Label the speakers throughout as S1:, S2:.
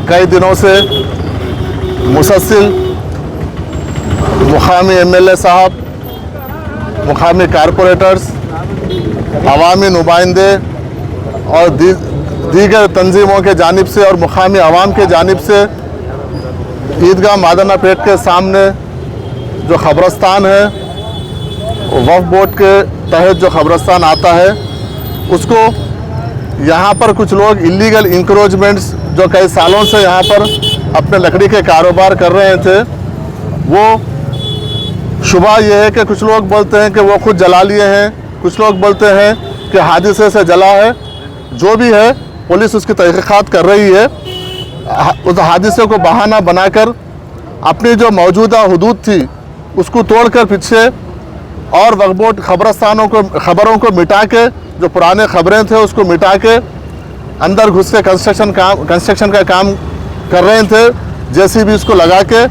S1: कई दिनों से मुसलसल मुकामी एमएलए साहब, मुकामी कारपोरेटर्स, अवामी नुमाइंदे और दीगर तंजीमों के जानिब से और मुकामी अवाम के जानिब से ईदगाह मादाना पेट के सामने जो ख़बरस्तान है, वक्फ बोर्ड के तहत जो ख़बरस्तान आता है, उसको यहाँ पर कुछ लोग इलीगल इंक्रोचमेंट्स जो कई सालों से यहाँ पर अपने लकड़ी के कारोबार कर रहे थे, वो शुबा ये है कि कुछ लोग बोलते हैं कि वो खुद जला लिए हैं, कुछ लोग बोलते हैं कि हादसे से जला है। जो भी है, पुलिस उसकी तहकीकात कर रही है। उस हादसे को बहाना बनाकर अपनी जो मौजूदा हुदूद थी उसको तोड़कर पीछे और वक्फ बोर्ड खबरों को मिटा के, जो पुराने खबरें थे उसको मिटा के अंदर घुस के कंस्ट्रक्शन का काम कर रहे थे। जेसीबी इसको लगा के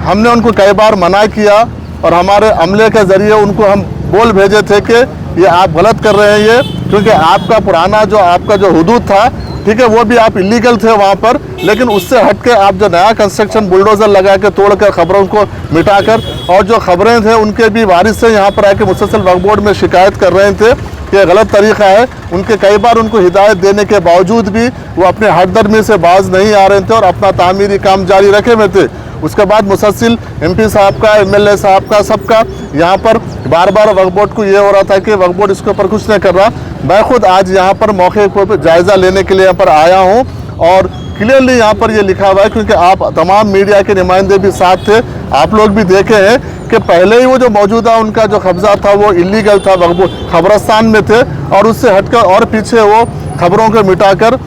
S1: हमने उनको कई बार मना किया और हमारे अमले के ज़रिए उनको हम बोल भेजे थे कि ये आप गलत कर रहे हैं, ये क्योंकि आपका पुराना आपका जो हुदूद था, ठीक है, वो भी आप इलीगल थे वहाँ पर, लेकिन उससे हट के आप जो नया कंस्ट्रक्शन बुलडोज़र लगा के तोड़कर खबरों को मिटाकर, और जो खबरें थे उनके भी वारिस से यहाँ पर आके मुसलसल वक्फ बोर्ड में शिकायत कर रहे थे कि गलत तरीक़ा है। उनके कई बार उनको हिदायत देने के बावजूद भी वो अपने हरदर्मी से बाज नहीं आ रहे थे और अपना तामीरी काम जारी रखे हुए थे। उसके बाद मुसलसल एमपी साहब का, एमएलए साहब का, सबका यहाँ पर बार बार वक्फ बोर्ड को ये हो रहा था कि वक्फ बोर्ड इसके ऊपर कुछ नहीं कर रहा। मैं खुद आज यहाँ पर मौके पर जायज़ा लेने के लिए यहाँ पर आया हूँ और क्लियरली यहाँ पर ये लिखा हुआ है, क्योंकि आप तमाम मीडिया के नुमाइंदे भी साथ थे, आप लोग भी देखे हैं कि पहले ही वो जो मौजूदा उनका जो कब्ज़ा था वो इलीगल था, वक्फ बोर्ड खबरस्तान में थे और उससे हटकर और पीछे वो खबरों को मिटाकर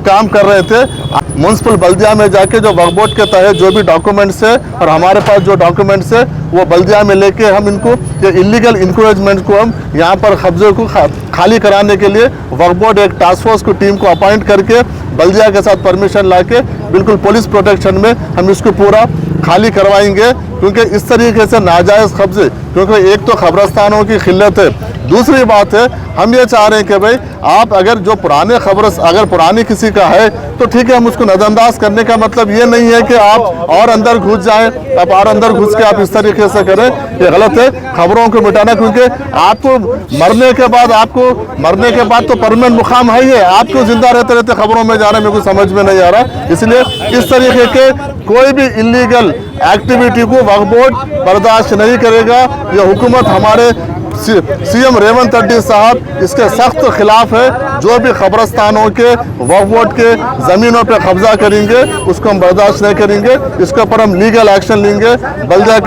S1: काम कर रहे थे। म्युनिसिपल बल्दिया में जाके जो वक्फ बोर्ड के तहत जो भी डॉक्यूमेंट्स है और हमारे पास जो डॉक्यूमेंट्स है वो बल्दिया में लेके हम इनको ये इलीगल इंक्रोचमेंट को हम यहाँ पर कब्जे को खाली कराने के लिए वक्फ बोर्ड एक टास्क फोर्स की टीम को अपॉइंट करके बल्दिया के साथ परमिशन लाके बिल्कुल पुलिस प्रोटेक्शन में हम इसको पूरा खाली करवाएंगे, क्योंकि इस तरीके से नाजायज़ कब्जे, क्योंकि एक तो खबरस्तानों की खिल्लत है, दूसरी बात है हम ये चाह रहे हैं कि भाई आप अगर जो पुराने अगर पुरानी किसी का है तो ठीक है, हम उसको नज़रअंदाज करने का मतलब ये नहीं है कि आप और अंदर घुस जाएं, आप और अंदर घुस के आप इस तरीके से करें, ये गलत है। खबरों को मिटाना, क्योंकि आपको मरने के बाद तो परमानेंट मुकाम है ही है, आपको जिंदा रहते रहते खबरों में जाने में कुछ समझ में नहीं आ रहा। इसलिए इस तरीके के कोई भी इलीगल एक्टिविटी को वक्फ बोर्ड बर्दाश्त नहीं करेगा। ये हुकूमत हमारे सीएम रेवंत रेड्डी साहब इसके सख्त खिलाफ है। जो भी खबरस्तानों के वक्फ बोर्ड के ज़मीनों पे कब्जा करेंगे उसको हम बर्दाश्त नहीं करेंगे, इसके ऊपर हम लीगल एक्शन लेंगे। बल्दिया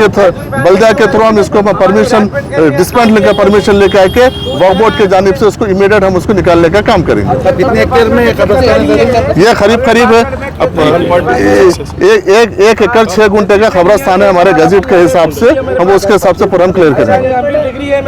S1: के थ्रू हम इसको परमिशन डिस्पेंस लेकर परमिशन लेके आके वक्फ बोर्ड के जानिब से उसको इमीडिएट हम उसको निकालने का काम करेंगे।
S2: कितने हेक्टेयर में
S1: ये करीब है 1 एकड़ 6 गुंठे का खबरस्तान है हमारे गजट के हिसाब से, हम उसके हिसाब से पूरा क्लियर करेंगे।